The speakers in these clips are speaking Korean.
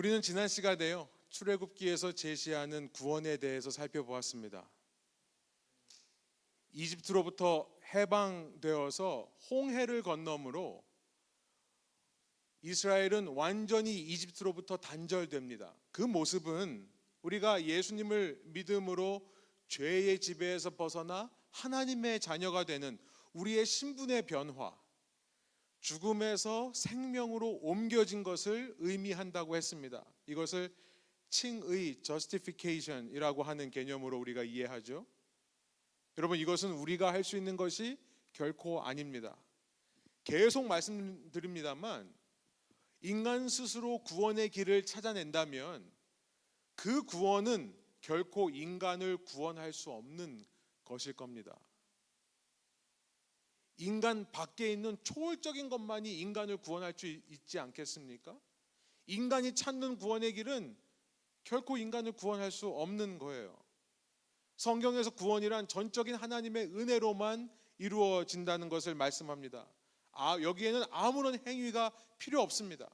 우리는 지난 시간에요, 출애굽기에서 제시하는 구원에 대해서 살펴보았습니다. 이집트로부터 해방되어서 홍해를 건너므로 이스라엘은 완전히 이집트로부터 단절됩니다. 그 모습은 우리가 예수님을 믿음으로 죄의 지배에서 벗어나 하나님의 자녀가 되는 우리의 신분의 변화, 죽음에서 생명으로 옮겨진 것을 의미한다고 했습니다. 이것을 칭의, justification이라고 하는 개념으로 우리가 이해하죠. 여러분, 이것은 우리가 할 수 있는 것이 결코 아닙니다. 계속 말씀드립니다만, 인간 스스로 구원의 길을 찾아낸다면 그 구원은 결코 인간을 구원할 수 없는 것일 겁니다. 인간 밖에 있는 초월적인 것만이 인간을 구원할 수 있지 않겠습니까? 인간이 찾는 구원의 길은 결코 인간을 구원할 수 없는 거예요. 성경에서 구원이란 전적인 하나님의 은혜로만 이루어진다는 것을 말씀합니다. 여기에는 아무런 행위가 필요 없습니다.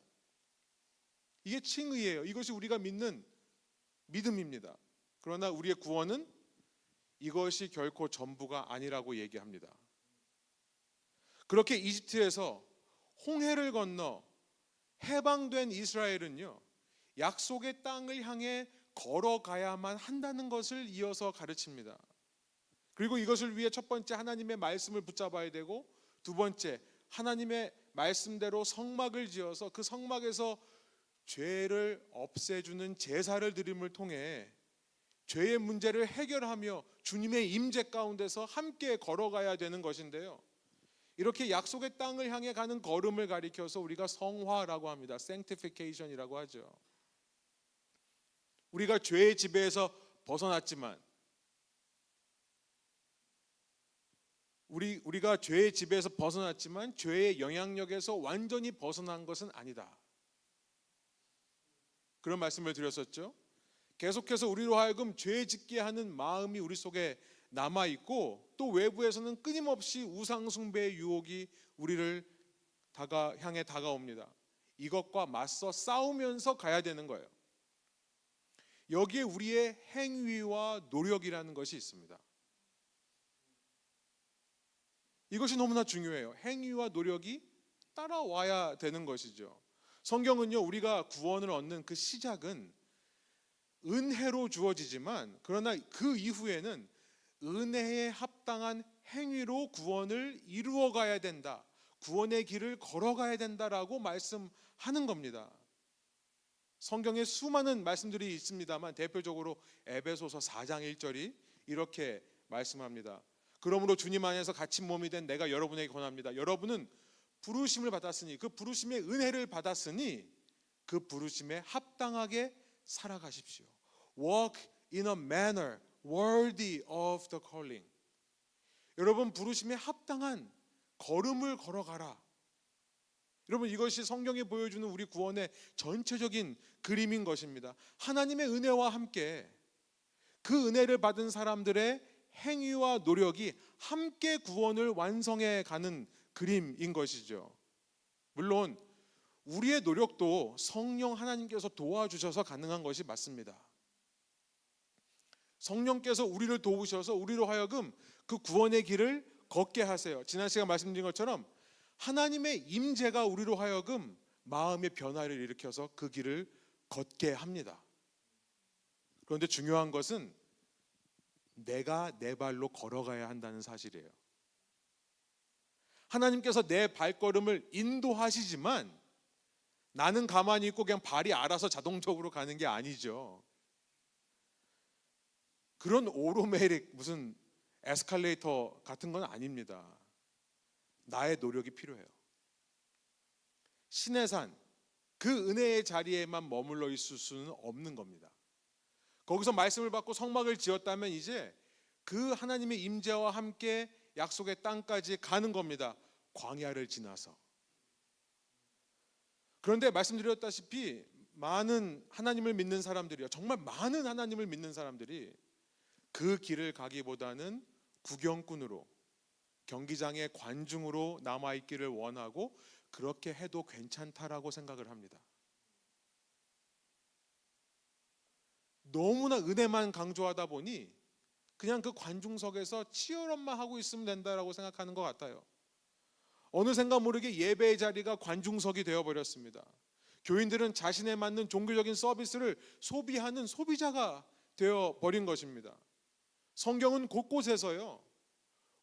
이게 칭의예요. 이것이 우리가 믿는 믿음입니다. 그러나 우리의 구원은 이것이 결코 전부가 아니라고 얘기합니다. 그렇게 이집트에서 홍해를 건너 해방된 이스라엘은요, 약속의 땅을 향해 걸어가야만 한다는 것을 이어서 가르칩니다. 그리고 이것을 위해 첫 번째 하나님의 말씀을 붙잡아야 되고, 두 번째 하나님의 말씀대로 성막을 지어서 그 성막에서 죄를 없애주는 제사를 드림을 통해 죄의 문제를 해결하며 주님의 임재 가운데서 함께 걸어가야 되는 것인데요, 이렇게 약속의 땅을 향해 가는 걸음을 가리켜서 우리가 성화라고 합니다. sanctification이라고 하죠. 우리가 죄의 지배에서 벗어났지만, 우리가 죄의 지배에서 벗어났지만 죄의 영향력에서 완전히 벗어난 것은 아니다. 그런 말씀을 드렸었죠. 계속해서 우리로 하여금 죄 짓게 하는 마음이 우리 속에 남아있고, 또 외부에서는 끊임없이 우상 숭배의 유혹이 우리를 향해 다가옵니다. 이것과 맞서 싸우면서 가야 되는 거예요. 여기에 우리의 행위와 노력이라는 것이 있습니다. 이것이 너무나 중요해요. 행위와 노력이 따라와야 되는 것이죠. 성경은요, 우리가 구원을 얻는 그 시작은 은혜로 주어지지만, 그러나 그 이후에는 은혜에 합당한 행위로 구원을 이루어가야 된다, 구원의 길을 걸어가야 된다라고 말씀하는 겁니다. 성경에 수많은 말씀들이 있습니다만, 대표적으로 에베소서 4장 1절이 이렇게 말씀합니다. 그러므로 주님 안에서 갇힌 몸이 된 내가 여러분에게 권합니다. 여러분은 부르심을 받았으니, 그 부르심의 은혜를 받았으니 그 부르심에 합당하게 살아가십시오. Walk in a manner worthy of the calling. 여러분, 부르심에 합당한 걸음을 걸어가라. 여러분, 이것이 성경이 보여주는 우리 구원의 전체적인 그림인 것입니다. 하나님의 은혜와 함께 그 은혜를 받은 사람들의 행위와 노력이 함께 구원을 완성해 가는 그림인 것이죠. 물론 우리의 노력도 성령 하나님께서 도와주셔서 가능한 것이 맞습니다. 성령께서 우리를 도우셔서 우리로 하여금 그 구원의 길을 걷게 하세요. 지난 시간 말씀드린 것처럼 하나님의 임재가 우리로 하여금 마음의 변화를 일으켜서 그 길을 걷게 합니다. 그런데 중요한 것은 내가 내 발로 걸어가야 한다는 사실이에요. 하나님께서 내 발걸음을 인도하시지만 나는 가만히 있고 그냥 발이 알아서 자동적으로 가는 게 아니죠. 그런 오르메릭 무슨 에스컬레이터 같은 건 아닙니다. 나의 노력이 필요해요. 신의 산, 그 은혜의 자리에만 머물러 있을 수는 없는 겁니다. 거기서 말씀을 받고 성막을 지었다면 이제 그 하나님의 임재와 함께 약속의 땅까지 가는 겁니다. 광야를 지나서. 그런데 말씀드렸다시피 많은 하나님을 믿는 사람들이요, 정말 많은 하나님을 믿는 사람들이 그 길을 가기보다는 구경꾼으로, 경기장의 관중으로 남아있기를 원하고 그렇게 해도 괜찮다라고 생각을 합니다. 너무나 은혜만 강조하다 보니 그냥 그 관중석에서 치열업만 하고 있으면 된다라고 생각하는 것 같아요. 어느샌가 모르게 예배의 자리가 관중석이 되어버렸습니다. 교인들은 자신에 맞는 종교적인 서비스를 소비하는 소비자가 되어버린 것입니다. 성경은 곳곳에서요,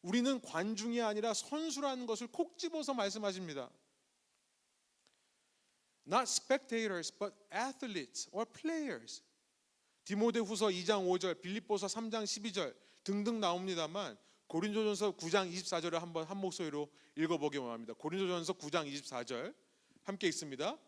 우리는 관중이 아니라 선수라는 것을 콕 집어서 말씀하십니다. Not spectators, but athletes or players. 디모데후서 2장 5절, 빌립보서 3장 12절 등등 나옵니다만 고린도전서 9장 24절을 한번 한 목소리로 읽어보기 원합니다. 고린도전서 9장 24절 함께 읽습니다.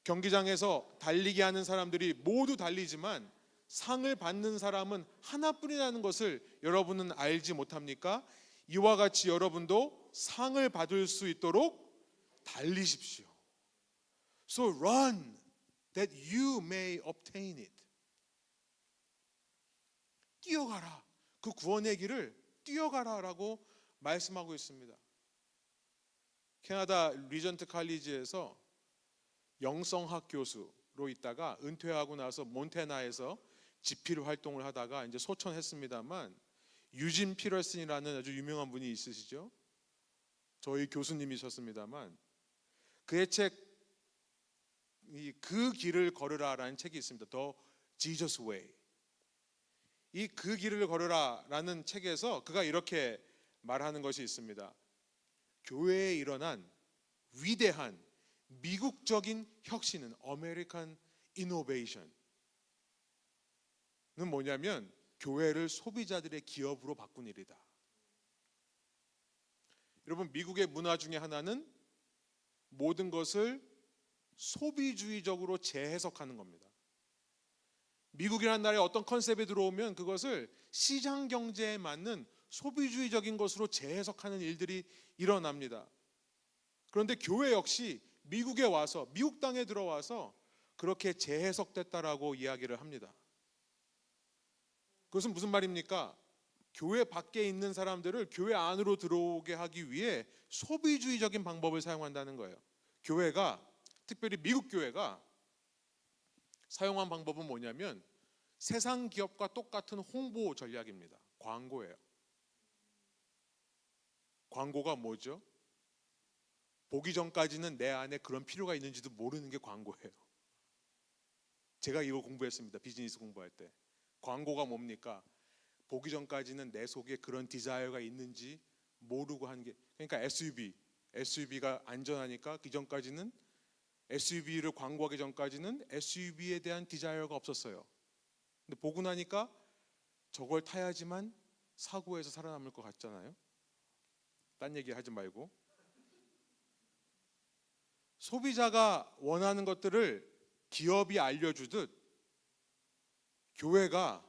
경기장에서 달리기 하는 사람들이 모두 달리지만 상을 받는 사람은 하나뿐이라는 것을 여러분은 알지 못합니까? 이와 같이 여러분도 상을 받을 수 있도록 달리십시오. So run that you may obtain it. 뛰어가라. 그 구원의 길을 뛰어가라라고 말씀하고 있습니다. 캐나다 리전트 칼리지에서 영성학 교수로 있다가 은퇴하고 나서 몬태나에서 집필 활동을 하다가 이제 소천했습니다만 유진 피러슨이라는 아주 유명한 분이 있으시죠. 저희 교수님이셨습니다만 그의 책 그 길을 걸으라라는 책이 있습니다. The Jesus Way. 이 그 길을 걸으라라는 책에서 그가 이렇게 말하는 것이 있습니다. 교회에 일어난 위대한 미국적인 혁신은 American Innovation은 뭐냐면 교회를 소비자들의 기업으로 바꾼 일이다. 여러분, 미국의 문화 중에 하나는 모든 것을 소비주의적으로 재해석하는 겁니다. 미국이라는 나라에 어떤 컨셉이 들어오면 그것을 시장 경제에 맞는 소비주의적인 것으로 재해석하는 일들이 일어납니다. 그런데 교회 역시 미국에 와서, 미국 땅에 들어와서 그렇게 재해석됐다라고 이야기를 합니다. 그것은 무슨 말입니까? 교회 밖에 있는 사람들을 교회 안으로 들어오게 하기 위해 소비주의적인 방법을 사용한다는 거예요. 교회가, 특별히 미국 교회가 사용한 방법은 뭐냐면 세상 기업과 똑같은 홍보 전략입니다. 광고예요. 광고가 뭐죠? 보기 전까지는 내 안에 그런 필요가 있는지도 모르는 게 광고예요. 제가 이거 공부했습니다. 비즈니스 공부할 때. 광고가 뭡니까? 보기 전까지는 내 속에 그런 디자이어가 있는지 모르고 하는 게, 그러니까 SUV가 안전하니까 그 전까지는 SUV를 광고하기 전까지는 SUV에 대한 디자이어가 없었어요. 근데 보고 나니까 저걸 타야지만 사고에서 살아남을 것 같잖아요. 딴 얘기 하지 말고. 소비자가 원하는 것들을 기업이 알려주듯 교회가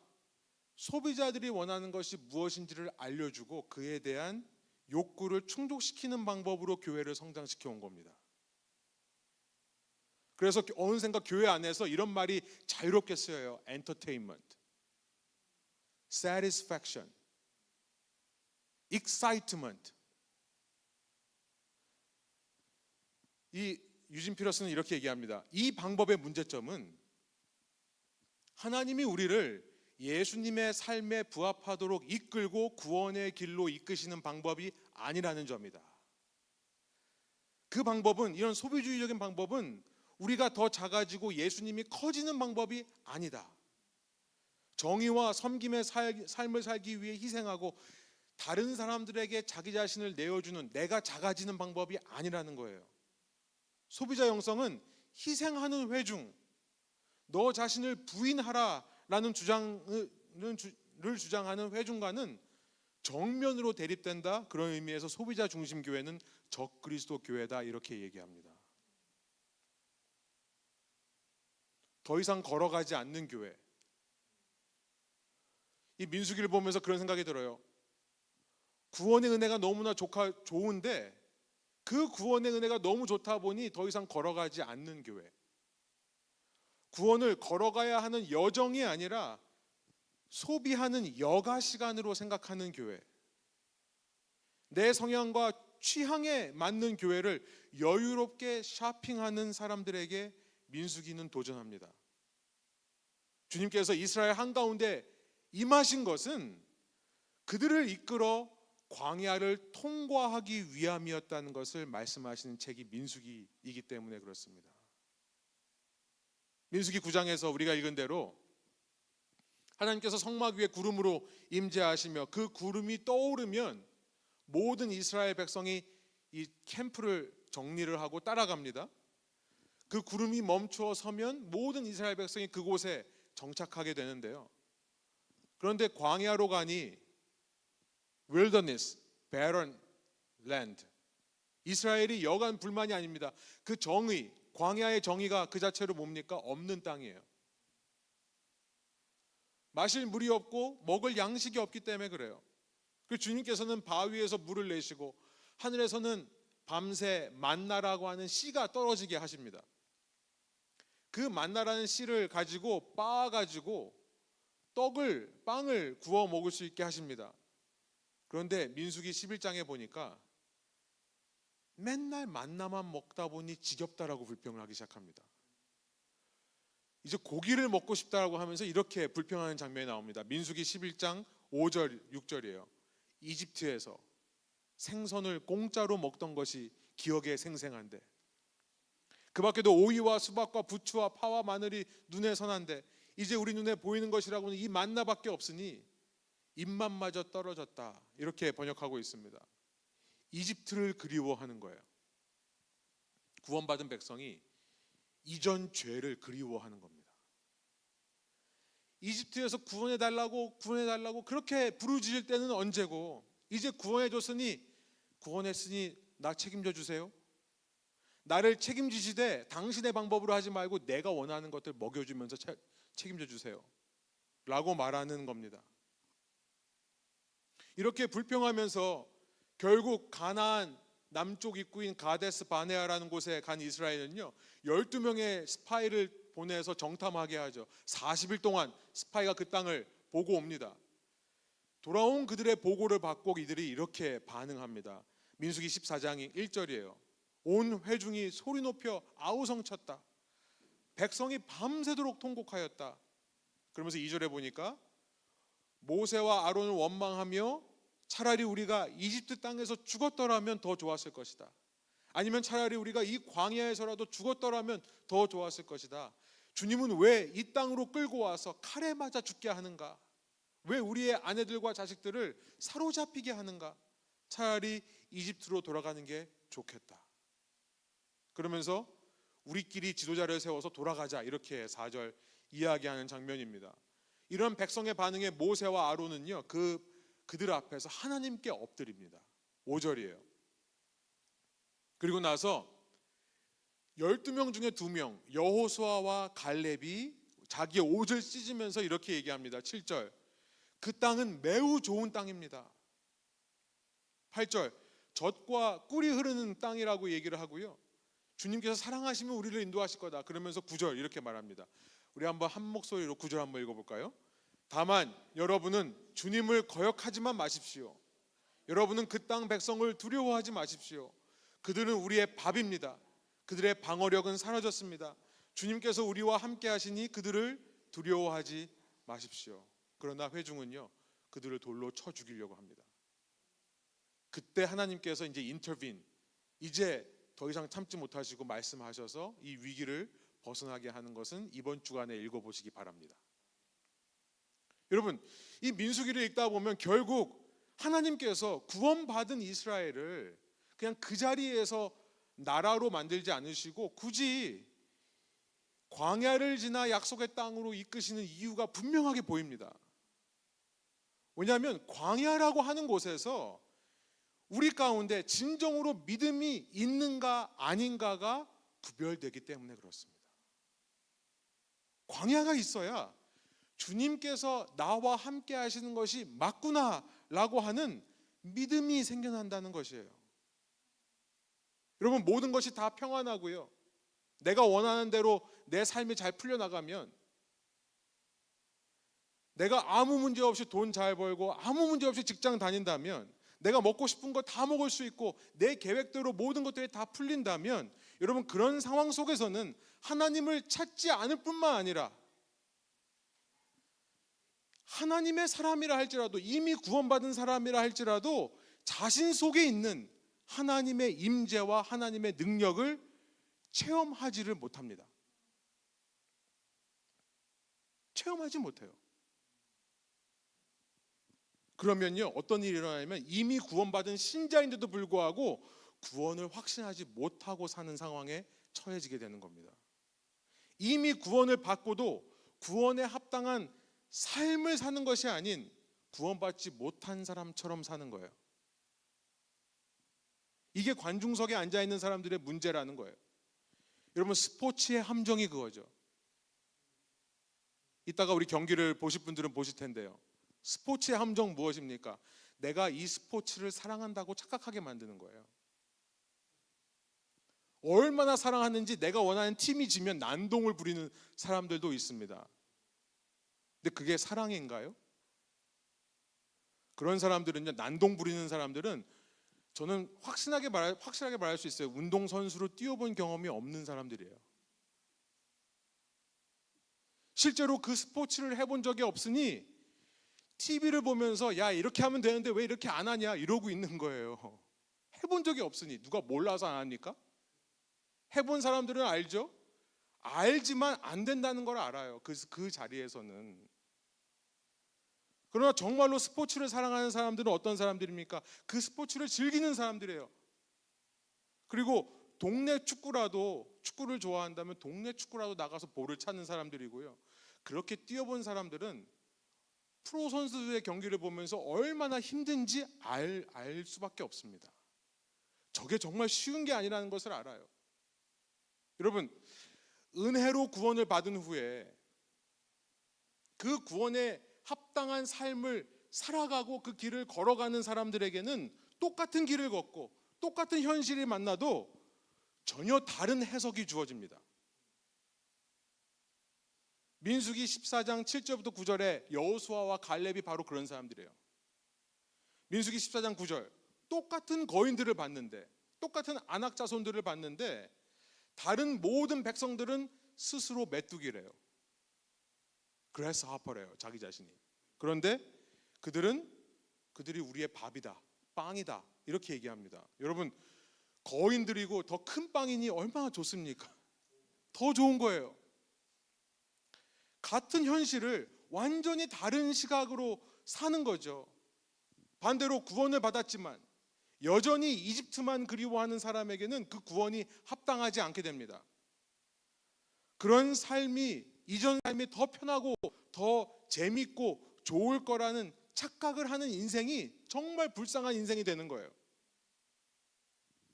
소비자들이 원하는 것이 무엇인지를 알려주고 그에 대한 욕구를 충족시키는 방법으로 교회를 성장시켜 온 겁니다. 그래서 어느샌가 교회 안에서 이런 말이 자유롭게 쓰여요. Entertainment, Satisfaction, Excitement. 이 유진 피러스는 이렇게 얘기합니다. 이 방법의 문제점은 하나님이 우리를 예수님의 삶에 부합하도록 이끌고 구원의 길로 이끄시는 방법이 아니라는 점이다. 그 방법은, 이런 소비주의적인 방법은 우리가 더 작아지고 예수님이 커지는 방법이 아니다. 정의와 섬김의 삶을 살기 위해 희생하고 다른 사람들에게 자기 자신을 내어주는, 내가 작아지는 방법이 아니라는 거예요. 소비자 영성은 희생하는 회중, 너 자신을 부인하라라는 주장을 주장하는 회중과는 정면으로 대립된다. 그런 의미에서 소비자 중심 교회는 적그리스도 교회다, 이렇게 얘기합니다. 더 이상 걸어가지 않는 교회. 이 민수기를 보면서 그런 생각이 들어요. 구원의 은혜가 너무나 좋은데 그 구원의 은혜가 너무 좋다 보니 더 이상 걸어가지 않는 교회. 구원을 걸어가야 하는 여정이 아니라 소비하는 여가 시간으로 생각하는 교회. 내 성향과 취향에 맞는 교회를 여유롭게 쇼핑하는 사람들에게 민수기는 도전합니다. 주님께서 이스라엘 한가운데 임하신 것은 그들을 이끌어 광야를 통과하기 위함이었다는 것을 말씀하시는 책이 민수기이기 때문에 그렇습니다. 민수기 9장에서 우리가 읽은 대로 하나님께서 성막 위에 구름으로 임재하시며 그 구름이 떠오르면 모든 이스라엘 백성이 이 캠프를 정리를 하고 따라갑니다. 그 구름이 멈추어 서면 모든 이스라엘 백성이 그곳에 정착하게 되는데요. 그런데 광야로 가니 wilderness, barren land, 이스라엘이 여간 불만이 아닙니다. 그 정의, 광야의 정의가 그 자체로 뭡니까? 없는 땅이에요. 마실 물이 없고 먹을 양식이 없기 때문에 그래요. 그 주님께서는 바위에서 물을 내시고 하늘에서는 밤새 만나라고 하는 씨가 떨어지게 하십니다. 그 만나라는 씨를 가지고 빻아가지고 빵을 구워 먹을 수 있게 하십니다. 그런데 민수기 11장에 보니까 맨날 만나만 먹다 보니 지겹다라고 불평을 하기 시작합니다. 이제 고기를 먹고 싶다라고 하면서 이렇게 불평하는 장면이 나옵니다. 민수기 11장 5절 6절이에요. 이집트에서 생선을 공짜로 먹던 것이 기억에 생생한데, 그 밖에도 오이와 수박과 부추와 파와 마늘이 눈에 선한데 이제 우리 눈에 보이는 것이라고는 이 만나밖에 없으니 입맛마저 떨어졌다, 이렇게 번역하고 있습니다. 이집트를 그리워하는 거예요. 구원받은 백성이 이전 죄를 그리워하는 겁니다. 이집트에서 구원해달라고 그렇게 부르짖을 때는 언제고, 이제 구원했으니 나 책임져 주세요. 나를 책임지시되 당신의 방법으로 하지 말고 내가 원하는 것들 먹여주면서 책임져 주세요 라고 말하는 겁니다. 이렇게 불평하면서 결국 가나안 남쪽 입구인 가데스 바네아라는 곳에 간 이스라엘은요, 12명의 스파이를 보내서 정탐하게 하죠. 40일 동안 스파이가 그 땅을 보고 옵니다. 돌아온 그들의 보고를 받고 이들이 이렇게 반응합니다. 민수기 14장 1절이에요. 온 회중이 소리 높여 아우성쳤다. 백성이 밤새도록 통곡하였다. 그러면서 2절에 보니까 모세와 아론을 원망하며 차라리 우리가 이집트 땅에서 죽었더라면 더 좋았을 것이다. 아니면 차라리 우리가 이 광야에서라도 죽었더라면 더 좋았을 것이다. 주님은 왜 이 땅으로 끌고 와서 칼에 맞아 죽게 하는가? 왜 우리의 아내들과 자식들을 사로잡히게 하는가? 차라리 이집트로 돌아가는 게 좋겠다. 그러면서 우리끼리 지도자를 세워서 돌아가자, 이렇게 4절 이야기하는 장면입니다. 이런 백성의 반응에 모세와 아론은요, 그들 앞에서 하나님께 엎드립니다. 5절이에요. 그리고 나서 12명 중에 2명 여호수아와 갈렙이 자기의 옷을 찢으면서 이렇게 얘기합니다. 7절, 그 땅은 매우 좋은 땅입니다. 8절, 젖과 꿀이 흐르는 땅이라고 얘기를 하고요, 주님께서 사랑하시면 우리를 인도하실 거다. 그러면서 9절 이렇게 말합니다. 우리 한번 한 목소리로 9절 한번 읽어볼까요? 다만 여러분은 주님을 거역하지만 마십시오. 여러분은 그 땅 백성을 두려워하지 마십시오. 그들은 우리의 밥입니다. 그들의 방어력은 사라졌습니다. 주님께서 우리와 함께 하시니 그들을 두려워하지 마십시오. 그러나 회중은요, 그들을 돌로 쳐 죽이려고 합니다. 그때 하나님께서 이제 인터빈, 이제 더 이상 참지 못하시고 말씀하셔서 이 위기를 벗어나게 하는 것은 이번 주간에 읽어보시기 바랍니다. 여러분, 이 민수기를 읽다 보면 결국 하나님께서 구원받은 이스라엘을 그냥 그 자리에서 나라로 만들지 않으시고 굳이 광야를 지나 약속의 땅으로 이끄시는 이유가 분명하게 보입니다. 왜냐하면 광야라고 하는 곳에서 우리 가운데 진정으로 믿음이 있는가 아닌가가 구별되기 때문에 그렇습니다. 광야가 있어야 주님께서 나와 함께 하시는 것이 맞구나 라고 하는 믿음이 생겨난다는 것이에요. 여러분, 모든 것이 다 평안하고요, 내가 원하는 대로 내 삶이 잘 풀려나가면, 내가 아무 문제 없이 돈 잘 벌고 아무 문제 없이 직장 다닌다면, 내가 먹고 싶은 거 다 먹을 수 있고 내 계획대로 모든 것들이 다 풀린다면, 여러분, 그런 상황 속에서는 하나님을 찾지 않을 뿐만 아니라 하나님의 사람이라 할지라도, 이미 구원받은 사람이라 할지라도 자신 속에 있는 하나님의 임재와 하나님의 능력을 체험하지를 못합니다. 체험하지 못해요. 그러면요, 어떤 일이 일어나냐면 이미 구원받은 신자인데도 불구하고 구원을 확신하지 못하고 사는 상황에 처해지게 되는 겁니다. 이미 구원을 받고도 구원에 합당한 삶을 사는 것이 아닌 구원받지 못한 사람처럼 사는 거예요. 이게 관중석에 앉아있는 사람들의 문제라는 거예요. 여러분, 스포츠의 함정이 그거죠. 이따가 우리 경기를 보실 분들은 보실 텐데요, 스포츠의 함정 무엇입니까? 내가 이 스포츠를 사랑한다고 착각하게 만드는 거예요. 얼마나 사랑하는지, 내가 원하는 팀이 지면 난동을 부리는 사람들도 있습니다. 근데 그게 사랑인가요? 그런 사람들은요, 난동 부리는 사람들은 저는 확실하게 말할 수 있어요. 운동선수로 뛰어본 경험이 없는 사람들이에요. 실제로 그 스포츠를 해본 적이 없으니 TV를 보면서 야, 이렇게 하면 되는데 왜 이렇게 안 하냐 이러고 있는 거예요. 해본 적이 없으니. 누가 몰라서 안 합니까? 해본 사람들은 알죠? 알지만 안 된다는 걸 알아요. 그 자리에서는. 그러나 정말로 스포츠를 사랑하는 사람들은 어떤 사람들입니까? 그 스포츠를 즐기는 사람들이에요. 그리고 동네 축구라도, 축구를 좋아한다면 동네 축구라도 나가서 볼을 찾는 사람들이고요. 그렇게 뛰어본 사람들은 프로 선수들의 경기를 보면서 얼마나 힘든지 알 수밖에 없습니다. 저게 정말 쉬운 게 아니라는 것을 알아요. 여러분, 은혜로 구원을 받은 후에 그 구원에 합당한 삶을 살아가고 그 길을 걸어가는 사람들에게는 똑같은 길을 걷고 똑같은 현실이 만나도 전혀 다른 해석이 주어집니다. 민수기 14장 7절부터 9절에 여호수아와 갈렙이 바로 그런 사람들이에요. 민수기 14장 9절, 똑같은 거인들을 봤는데, 똑같은 아낙 자손들을 봤는데 다른 모든 백성들은 스스로 메뚜기래요. 그래스하퍼래요, 자기 자신이. 그런데 그들이 우리의 밥이다, 빵이다, 이렇게 얘기합니다. 여러분, 거인들이고 더 큰 빵이니 얼마나 좋습니까? 더 좋은 거예요. 같은 현실을 완전히 다른 시각으로 사는 거죠. 반대로 구원을 받았지만 여전히 이집트만 그리워하는 사람에게는 그 구원이 합당하지 않게 됩니다. 그런 삶이, 이전 삶이 더 편하고 더 재밌고 좋을 거라는 착각을 하는 인생이 정말 불쌍한 인생이 되는 거예요.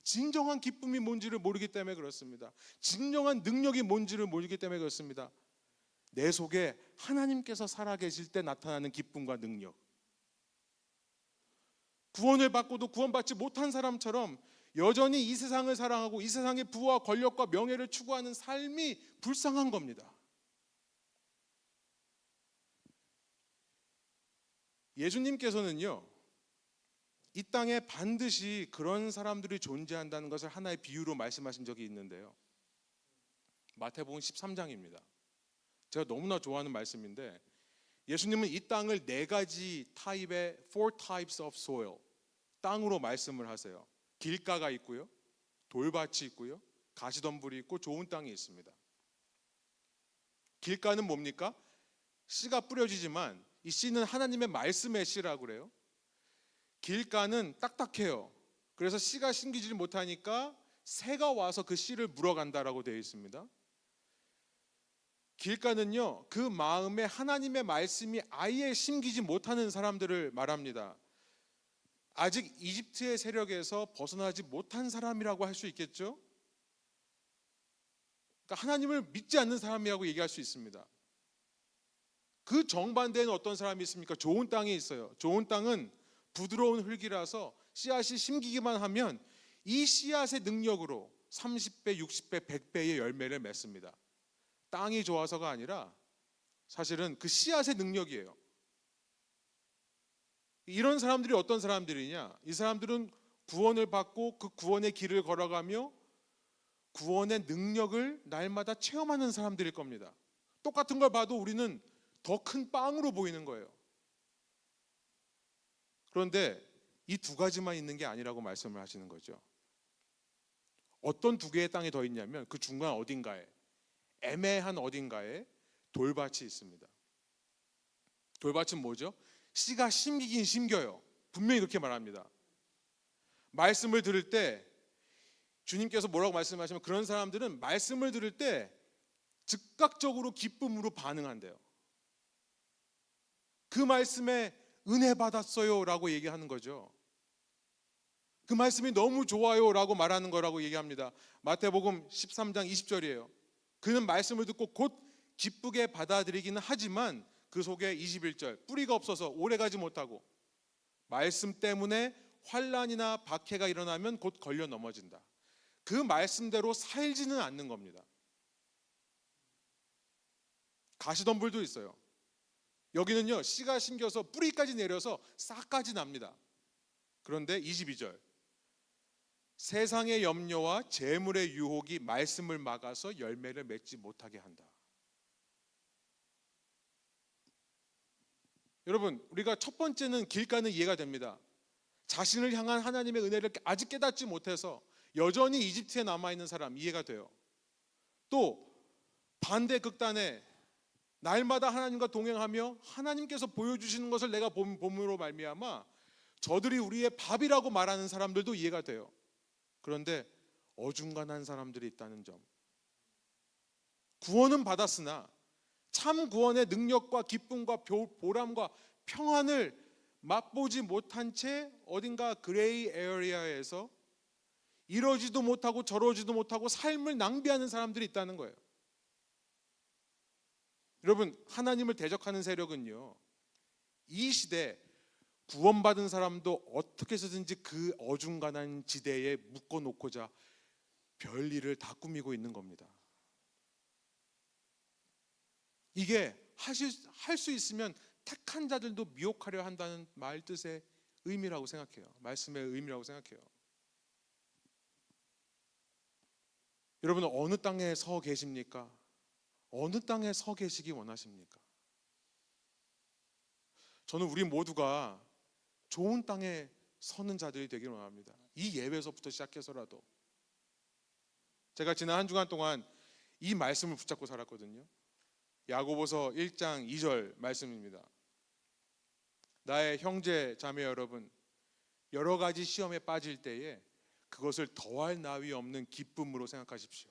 진정한 기쁨이 뭔지를 모르기 때문에 그렇습니다. 진정한 능력이 뭔지를 모르기 때문에 그렇습니다. 내 속에 하나님께서 살아계실 때 나타나는 기쁨과 능력. 구원을 받고도 구원받지 못한 사람처럼 여전히 이 세상을 사랑하고 이 세상의 부와 권력과 명예를 추구하는 삶이 불쌍한 겁니다. 예수님께서는요, 이 땅에 반드시 그런 사람들이 존재한다는 것을 하나의 비유로 말씀하신 적이 있는데요, 마태복음 13장입니다. 제가 너무나 좋아하는 말씀인데, 예수님은 이 땅을 4가지 타입의 four types of soil, 땅으로 말씀을 하세요. 길가가 있고요, 돌밭이 있고요, 가시덤불이 있고 좋은 땅이 있습니다. 길가는 뭡니까? 씨가 뿌려지지만 이 씨는 하나님의 말씀의 씨라고 그래요. 길가는 딱딱해요. 그래서 씨가 심기지 못하니까 새가 와서 그 씨를 물어간다라고 되어 있습니다. 길가는요, 그 마음에 하나님의 말씀이 아예 심기지 못하는 사람들을 말합니다. 아직 이집트의 세력에서 벗어나지 못한 사람이라고 할 수 있겠죠? 그러니까 하나님을 믿지 않는 사람이라고 얘기할 수 있습니다. 그 정반대에는 어떤 사람이 있습니까? 좋은 땅이 있어요. 좋은 땅은 부드러운 흙이라서 씨앗이 심기기만 하면 이 씨앗의 능력으로 30배, 60배, 100배의 열매를 맺습니다. 땅이 좋아서가 아니라 사실은 그 씨앗의 능력이에요. 이런 사람들이 어떤 사람들이냐? 이 사람들은 구원을 받고 그 구원의 길을 걸어가며 구원의 능력을 날마다 체험하는 사람들일 겁니다. 똑같은 걸 봐도 우리는 더 큰 빵으로 보이는 거예요. 그런데 이 두 가지만 있는 게 아니라고 말씀을 하시는 거죠. 어떤 두 개의 땅이 더 있냐면 그 중간 어딘가에, 애매한 어딘가에 돌밭이 있습니다. 돌밭은 뭐죠? 씨가 심기긴 심겨요. 분명히 그렇게 말합니다. 말씀을 들을 때 주님께서 뭐라고 말씀하시면 그런 사람들은 말씀을 들을 때 즉각적으로 기쁨으로 반응한대요. 그 말씀에 은혜 받았어요 라고 얘기하는 거죠. 그 말씀이 너무 좋아요 라고 말하는 거라고 얘기합니다. 마태복음 13장 20절이에요. 그는 말씀을 듣고 곧 기쁘게 받아들이기는 하지만 그 속에 21절 뿌리가 없어서 오래가지 못하고 말씀 때문에 환난이나 박해가 일어나면 곧 걸려 넘어진다. 그 말씀대로 살지는 않는 겁니다. 가시덤불도 있어요. 여기는요 씨가 심겨서 뿌리까지 내려서 싹까지 납니다. 그런데 22절 세상의 염려와 재물의 유혹이 말씀을 막아서 열매를 맺지 못하게 한다. 여러분, 우리가 첫 번째는 길가는 이해가 됩니다. 자신을 향한 하나님의 은혜를 아직 깨닫지 못해서 여전히 이집트에 남아있는 사람 이해가 돼요. 또 반대 극단에 날마다 하나님과 동행하며 하나님께서 보여주시는 것을 내가 봄으로 말미암아 저들이 우리의 밥이라고 말하는 사람들도 이해가 돼요. 그런데 어중간한 사람들이 있다는 점. 구원은 받았으나 참 구원의 능력과 기쁨과 보람과 평안을 맛보지 못한 채 어딘가 그레이 에어리아에서 이러지도 못하고 저러지도 못하고 삶을 낭비하는 사람들이 있다는 거예요. 여러분, 하나님을 대적하는 세력은요 이 시대 구원받은 사람도 어떻게 해서든지 그 어중간한 지대에 묶어놓고자 별일을 다 꾸미고 있는 겁니다. 이게 할 수 있으면 택한 자들도 미혹하려 한다는 말 뜻의 의미라고 생각해요. 말씀의 의미라고 생각해요. 여러분은 어느 땅에 서 계십니까? 어느 땅에 서 계시기 원하십니까? 저는 우리 모두가 좋은 땅에 서는 자들이 되기를 원합니다. 이 예배에서부터 시작해서라도. 제가 지난 한 주간 동안 이 말씀을 붙잡고 살았거든요. 야고보서 1장 2절 말씀입니다. 나의 형제 자매 여러분, 여러 가지 시험에 빠질 때에 그것을 더할 나위 없는 기쁨으로 생각하십시오.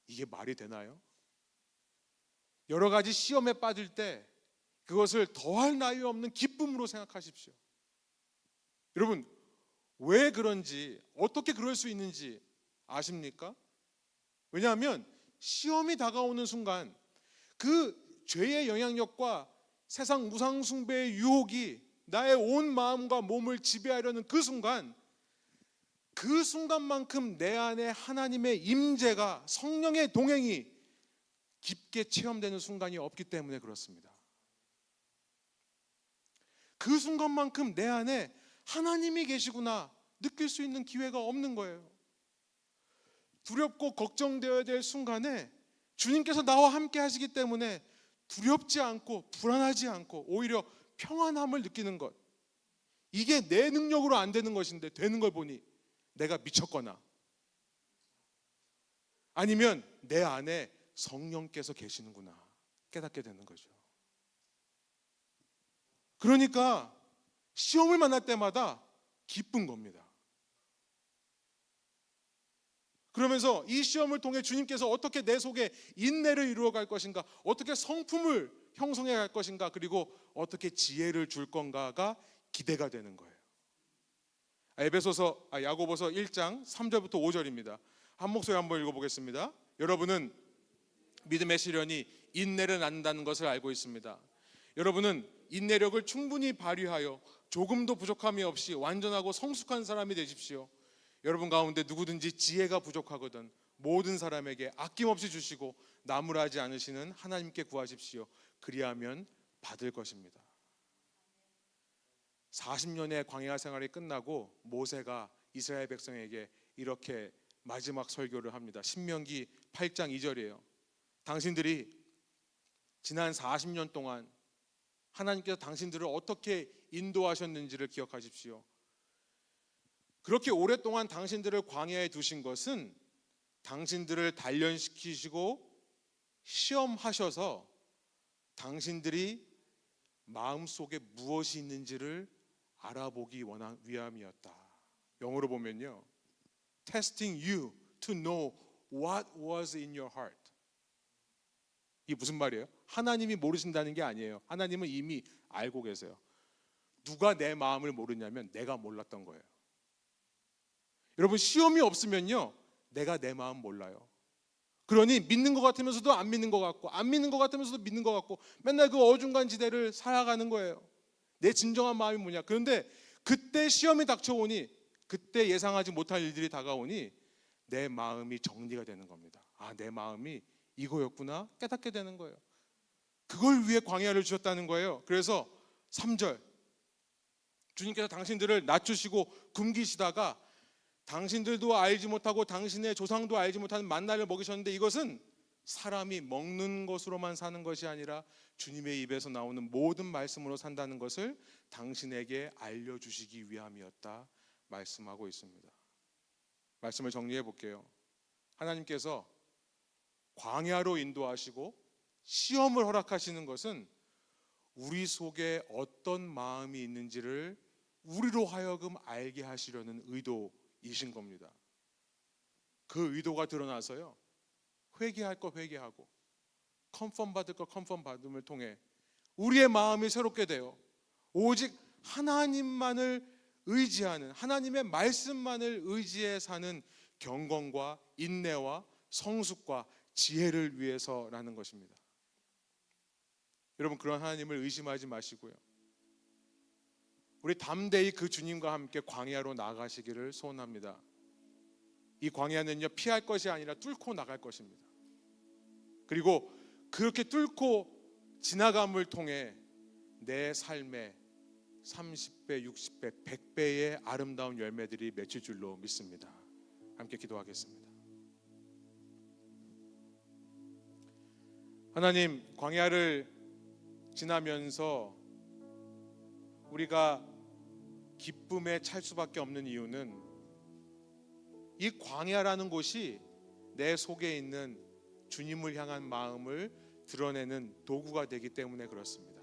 이게 말이 되나요? 여러 가지 시험에 빠질 때 그것을 더할 나위 없는 기쁨으로 생각하십시오. 여러분, 왜 그런지, 어떻게 그럴 수 있는지 아십니까? 왜냐하면 시험이 다가오는 순간 그 죄의 영향력과 세상 우상 숭배의 유혹이 나의 온 마음과 몸을 지배하려는 그 순간만큼 내 안에 하나님의 임재가, 성령의 동행이 깊게 체험되는 순간이 없기 때문에 그렇습니다. 그 순간만큼 내 안에 하나님이 계시구나 느낄 수 있는 기회가 없는 거예요. 두렵고 걱정되어야 될 순간에 주님께서 나와 함께 하시기 때문에 두렵지 않고 불안하지 않고 오히려 평안함을 느끼는 것, 이게 내 능력으로 안 되는 것인데 되는 걸 보니 내가 미쳤거나 아니면 내 안에 성령께서 계시는구나 깨닫게 되는 거죠. 그러니까 시험을 만날 때마다 기쁜 겁니다. 그러면서 이 시험을 통해 주님께서 어떻게 내 속에 인내를 이루어갈 것인가, 어떻게 성품을 형성해 갈 것인가, 그리고 어떻게 지혜를 줄 건가가 기대가 되는 거예요. 야고보서 1장 3절부터 5절입니다. 한 목소리 한번 읽어보겠습니다. 여러분은 믿음의 시련이 인내를 낳는다는 것을 알고 있습니다. 여러분은 인내력을 충분히 발휘하여 조금도 부족함이 없이 완전하고 성숙한 사람이 되십시오. 여러분 가운데 누구든지 지혜가 부족하거든 모든 사람에게 아낌없이 주시고 나무라지 않으시는 하나님께 구하십시오. 그리하면 받을 것입니다. 40년의 광야 생활이 끝나고 모세가 이스라엘 백성에게 이렇게 마지막 설교를 합니다. 신명기 8장 2절이에요. 당신들이 지난 40년 동안 하나님께서 당신들을 어떻게 인도하셨는지를 기억하십시오. 그렇게 오랫동안 당신들을 광야에 두신 것은 당신들을 단련시키시고 시험하셔서 당신들이 마음속에 무엇이 있는지를 알아보기 위함이었다. 영어로 보면요, testing you to know what was in your heart. 이게 무슨 말이에요? 하나님이 모르신다는 게 아니에요. 하나님은 이미 알고 계세요. 누가 내 마음을 모르냐면 내가 몰랐던 거예요. 여러분, 시험이 없으면요, 내가 내 마음 몰라요. 그러니 믿는 것 같으면서도 안 믿는 것 같고, 안 믿는 것 같으면서도 믿는 것 같고, 맨날 그 어중간 지대를 살아가는 거예요. 내 진정한 마음이 뭐냐. 그런데 그때 시험이 닥쳐오니, 그때 예상하지 못할 일들이 다가오니 내 마음이 정리가 되는 겁니다. 아, 내 마음이 이거였구나 깨닫게 되는 거예요. 그걸 위해 광야를 주셨다는 거예요. 그래서 3절, 주님께서 당신들을 낮추시고 굶기시다가 당신들도 알지 못하고 당신의 조상도 알지 못하는 만나를 먹이셨는데, 이것은 사람이 먹는 것으로만 사는 것이 아니라 주님의 입에서 나오는 모든 말씀으로 산다는 것을 당신에게 알려주시기 위함이었다 말씀하고 있습니다. 말씀을 정리해 볼게요. 하나님께서 광야로 인도하시고 시험을 허락하시는 것은 우리 속에 어떤 마음이 있는지를 우리로 하여금 알게 하시려는 의도이신 겁니다. 그 의도가 드러나서요, 회개할 거 회개하고 컨펌 받을 거 컨펌 받음을 통해 우리의 마음이 새롭게 되어 오직 하나님만을 의지하는, 하나님의 말씀만을 의지해 사는 경건과 인내와 성숙과 지혜를 위해서라는 것입니다. 여러분, 그런 하나님을 의심하지 마시고요, 우리 담대히 그 주님과 함께 광야로 나가시기를 소원합니다. 이 광야는요, 피할 것이 아니라 뚫고 나갈 것입니다. 그리고 그렇게 뚫고 지나감을 통해 내 삶에 30배, 60배, 100배의 아름다운 열매들이 맺힐 줄로 믿습니다. 함께 기도하겠습니다. 하나님, 광야를 지나면서 우리가 기쁨에 찰 수밖에 없는 이유는 이 광야라는 곳이 내 속에 있는 주님을 향한 마음을 드러내는 도구가 되기 때문에 그렇습니다.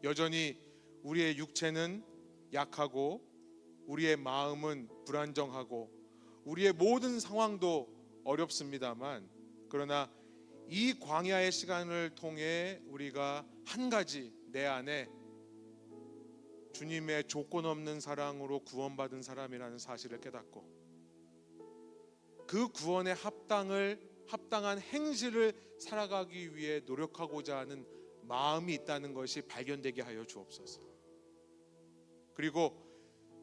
여전히 우리의 육체는 약하고 우리의 마음은 불안정하고 우리의 모든 상황도 어렵습니다만, 그러나 이 광야의 시간을 통해 우리가 한 가지, 내 안에 주님의 조건 없는 사랑으로 구원받은 사람이라는 사실을 깨닫고 그 구원에 합당한 행실을 살아가기 위해 노력하고자 하는 마음이 있다는 것이 발견되게 하여 주옵소서. 그리고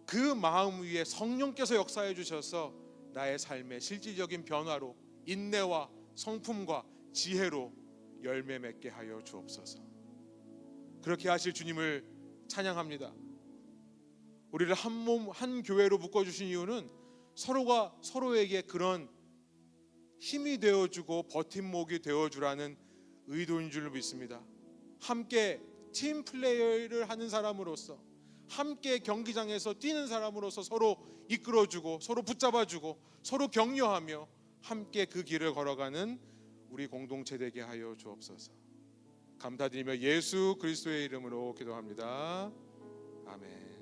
그 마음 위에 성령께서 역사해 주셔서 나의 삶의 실질적인 변화로 인내와 성품과 지혜로 열매 맺게 하여 주옵소서. 그렇게 하실 주님을 찬양합니다. 우리를 한 몸, 한 교회로 묶어주신 이유는 서로가 서로에게 그런 힘이 되어주고 버팀목이 되어주라는 의도인 줄 믿습니다. 함께 팀 플레이를 하는 사람으로서, 함께 경기장에서 뛰는 사람으로서 서로 이끌어주고 서로 붙잡아주고 서로 격려하며 함께 그 길을 걸어가는 우리 공동체 되게 하여 주옵소서. 감사드리며 예수 그리스도의 이름으로 기도합니다. 아멘.